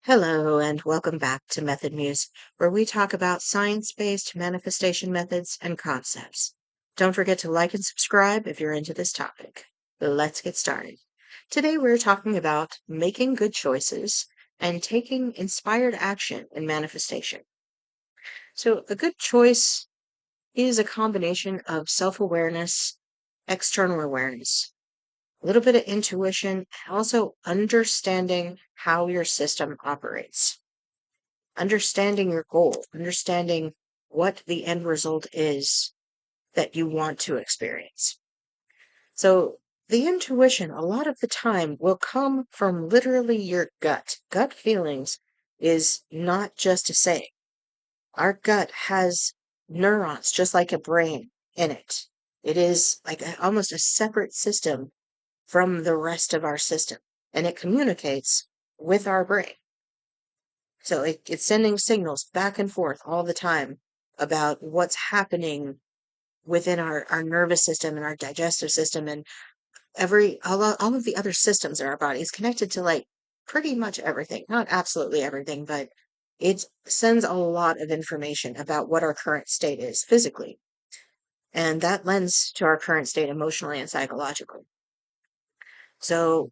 Hello, and welcome back to Method Muse, where we talk about science-based manifestation methods and concepts. Don't forget to like and subscribe if you're into this topic. Let's get started. Today we're talking about making good choices and taking inspired action in manifestation. So a good choice is a combination of self-awareness, external awareness, a little bit of intuition, and also understanding how your system operates. Understanding your goal, understanding what the end result is that you want to experience. So the intuition, a lot of the time, will come from literally your gut. Gut feelings is not just a saying. Our gut has neurons, just like a brain, in it. It is like almost a separate system from the rest of our system, and it communicates with our brain. So it's sending signals back and forth all the time about what's happening within our nervous system and our digestive system and all of the other systems in our body is connected to like pretty much everything. Not absolutely everything, but it sends a lot of information about what our current state is physically. And that lends to our current state emotionally and psychologically. So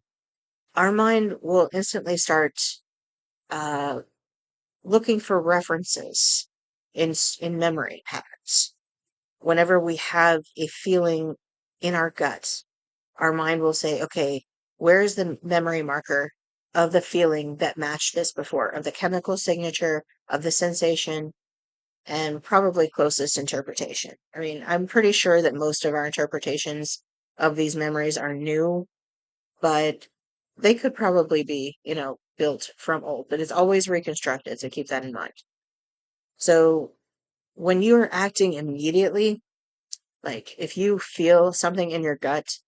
our mind will instantly start uh, looking for references in memory patterns. Whenever we have a feeling in our gut, our mind will say, okay, where's the memory marker of the feeling that matched this before, of the chemical signature, of the sensation, and probably closest interpretation. I mean, I'm pretty sure that most of our interpretations of these memories are new, but they could probably be, built from old, but it's always reconstructed, so keep that in mind. So when you're acting immediately, like if you feel something in your gut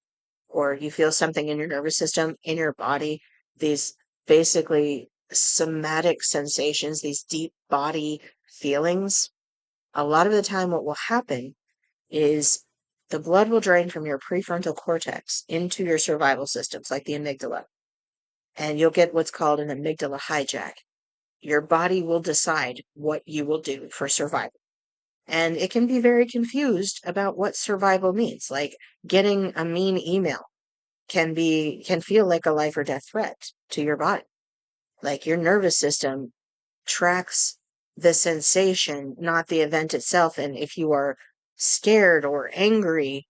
or you feel something in your nervous system, in your body, these basically somatic sensations, these deep body feelings, a lot of the time what will happen is the blood will drain from your prefrontal cortex into your survival systems, like the amygdala, and you'll get what's called an amygdala hijack. Your body will decide what you will do for survival. And it can be very confused about what survival means. Like getting a mean email can feel like a life or death threat to your body. Like your nervous system tracks the sensation, not the event itself. And if you are scared or angry,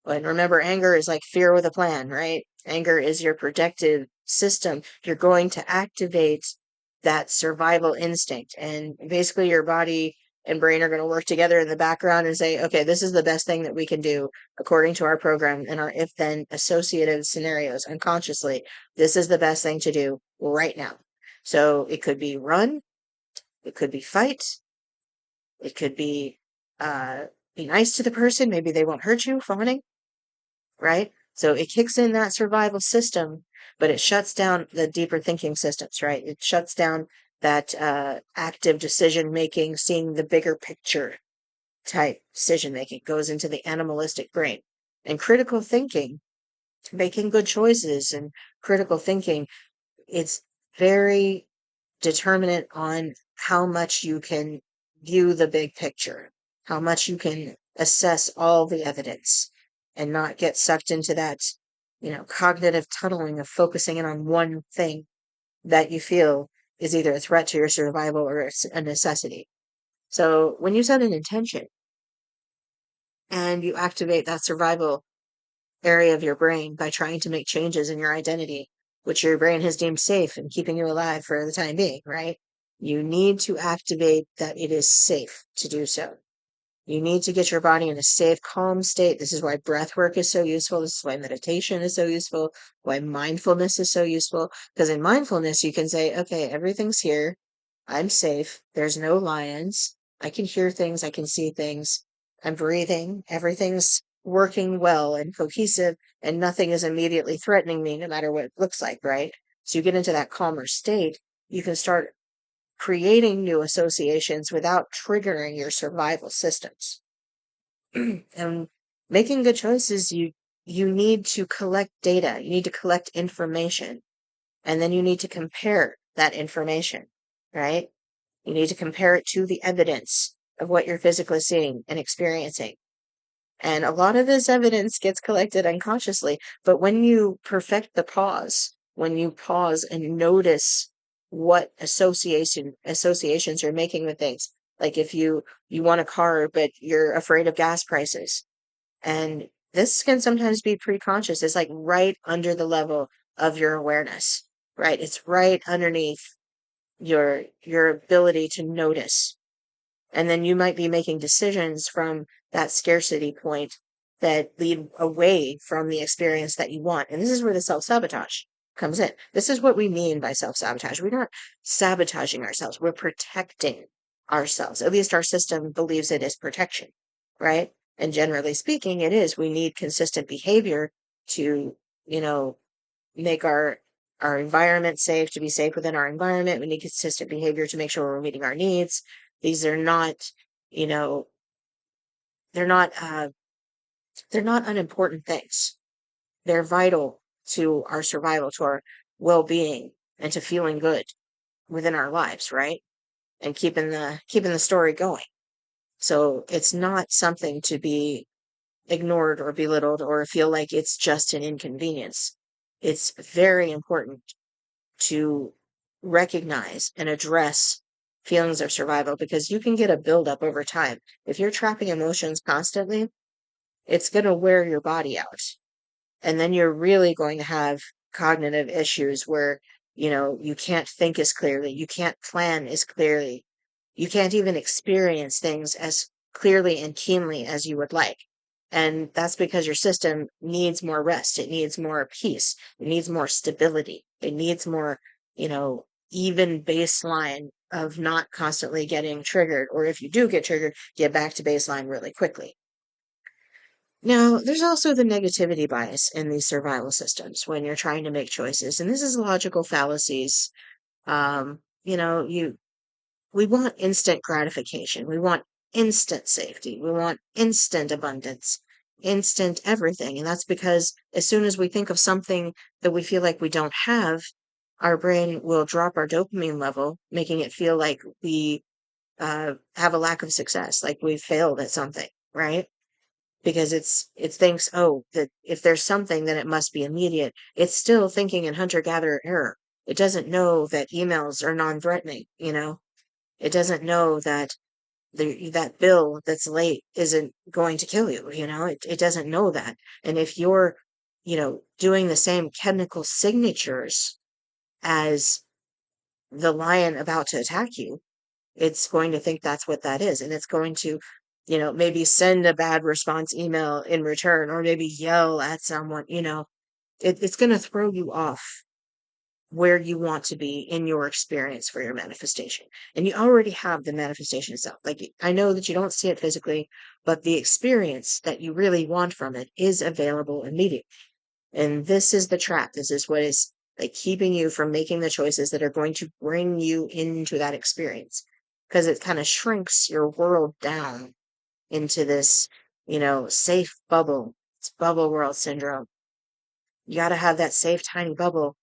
and remember, anger is like fear with a plan, right? Anger is your protective system. You're going to activate that survival instinct. And basically, your body and brain are going to work together in the background and say, okay, this is the best thing that we can do according to our program and our if then associative scenarios unconsciously. This is the best thing to do right now. So it could be run, it could be fight, it could be nice to the person. Maybe they won't hurt you, fawning, right? So it kicks in that survival system, but it shuts down the deeper thinking systems, right? It shuts down that active decision making, seeing the bigger picture type decision making, goes into the animalistic brain. And critical thinking, making good choices and critical thinking, it's very determinant on how much you can view the big picture, how much you can assess all the evidence and not get sucked into that, cognitive tunneling of focusing in on one thing that you feel is either a threat to your survival or a necessity. So when you set an intention and you activate that survival area of your brain by trying to make changes in your identity, which your brain has deemed safe and keeping you alive for the time being, right? You need to activate that it is safe to do so. You need to get your body in a safe, calm state. This is why breath work is so useful. This is why meditation is so useful, why mindfulness is so useful. Because in mindfulness, you can say, okay, everything's here. I'm safe. There's no lions. I can hear things. I can see things. I'm breathing. Everything's working well and cohesive, and nothing is immediately threatening me, no matter what it looks like, right? So you get into that calmer state. You can start creating new associations without triggering your survival systems. And making good choices, you need to collect data, you need to collect information, and then you need to compare that information, right? You need to compare it to the evidence of what you're physically seeing and experiencing. And a lot of this evidence gets collected unconsciously, but when you perfect the pause, when you pause and notice what associations you're making with things, like if you want a car but you're afraid of gas prices, and this can sometimes be pre-conscious. It's like right under the level of your awareness, right? It's right underneath your ability to notice. And then you might be making decisions from that scarcity point that lead away from the experience that you want. And this is where the self-sabotage comes in. This is what we mean by self-sabotage. We're not sabotaging ourselves. We're protecting ourselves. At least our system believes it is protection, right? And generally speaking, it is. We need consistent behavior to, you know, make our environment safe, to be safe within our environment. We need consistent behavior to make sure we're meeting our needs. These are not, you know, they're not they're not unimportant things. They're vital to our survival, to our well-being, and to feeling good within our lives, right? And keeping the story going. So it's not something to be ignored or belittled or feel like it's just an inconvenience. It's very important to recognize and address feelings of survival, because you can get a buildup over time. If you're trapping emotions constantly, it's going to wear your body out. And then you're really going to have cognitive issues where, you can't think as clearly, you can't plan as clearly, you can't even experience things as clearly and keenly as you would like. And that's because your system needs more rest. It needs more peace. It needs more stability. It needs more, even baseline of not constantly getting triggered. Or if you do get triggered, get back to baseline really quickly. Now, there's also the negativity bias in these survival systems when you're trying to make choices. And this is logical fallacies. We want instant gratification. We want instant safety. We want instant abundance, instant everything. And that's because as soon as we think of something that we feel like we don't have, our brain will drop our dopamine level, making it feel like we have a lack of success, like we failed at something, right? Because it thinks, oh, that if there's something, then it must be immediate. It's still thinking in hunter-gatherer error. It doesn't know that emails are non-threatening, It doesn't know that that bill that's late isn't going to kill you, It doesn't know that. And if you're, doing the same chemical signatures as the lion about to attack you, it's going to think that's what that is. And it's going to, maybe send a bad response email in return, or maybe yell at someone, it's going to throw you off where you want to be in your experience for your manifestation. And you already have the manifestation itself. Like, I know that you don't see it physically, but the experience that you really want from it is available immediately. And this is the trap. This is what is like keeping you from making the choices that are going to bring you into that experience, because it kind of shrinks your world down into this, safe bubble. It's bubble world syndrome. You got to have that safe, tiny bubble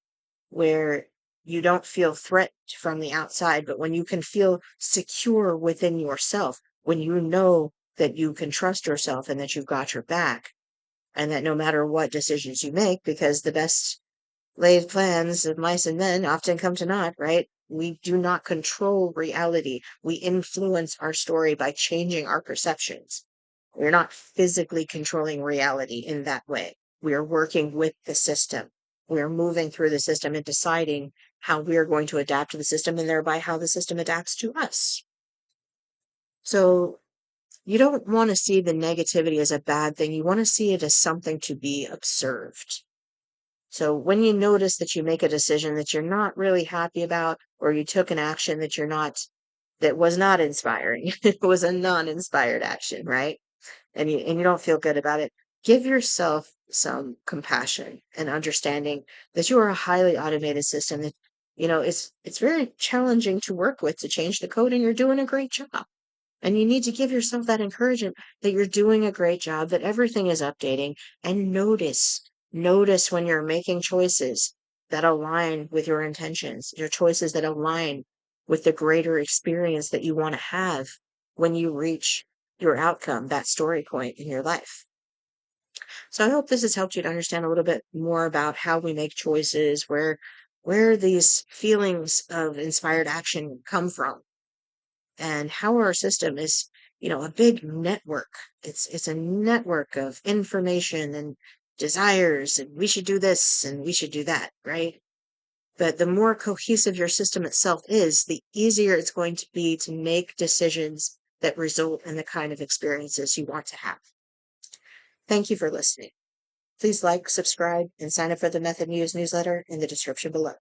where you don't feel threatened from the outside, but when you can feel secure within yourself, when you know that you can trust yourself and that you've got your back, and that no matter what decisions you make, because the best laid plans of mice and men often come to naught, right? We do not control reality. We influence our story by changing our perceptions. We're not physically controlling reality in that way. We are working with the system. We are moving through the system and deciding how we are going to adapt to the system, and thereby how the system adapts to us. So you don't want to see the negativity as a bad thing. You want to see it as something to be observed. So when you notice that you make a decision that you're not really happy about, or you took an action that was not inspiring, it was a non-inspired action, right? And you don't feel good about it, give yourself some compassion and understanding that you are a highly automated system that, it's very challenging to work with, to change the code, and you're doing a great job. And you need to give yourself that encouragement that you're doing a great job, that everything is updating, and notice when you're making choices that align with your intentions, your choices that align with the greater experience that you want to have when you reach your outcome, that story point in your life. So I hope this has helped you to understand a little bit more about how we make choices, where these feelings of inspired action come from, and how our system is, a big network. It's a network of information and desires, and we should do this and we should do that, right? But the more cohesive your system itself is, the easier it's going to be to make decisions that result in the kind of experiences you want to have. Thank you for listening. Please like, subscribe, and sign up for the Method Muse newsletter in the description below.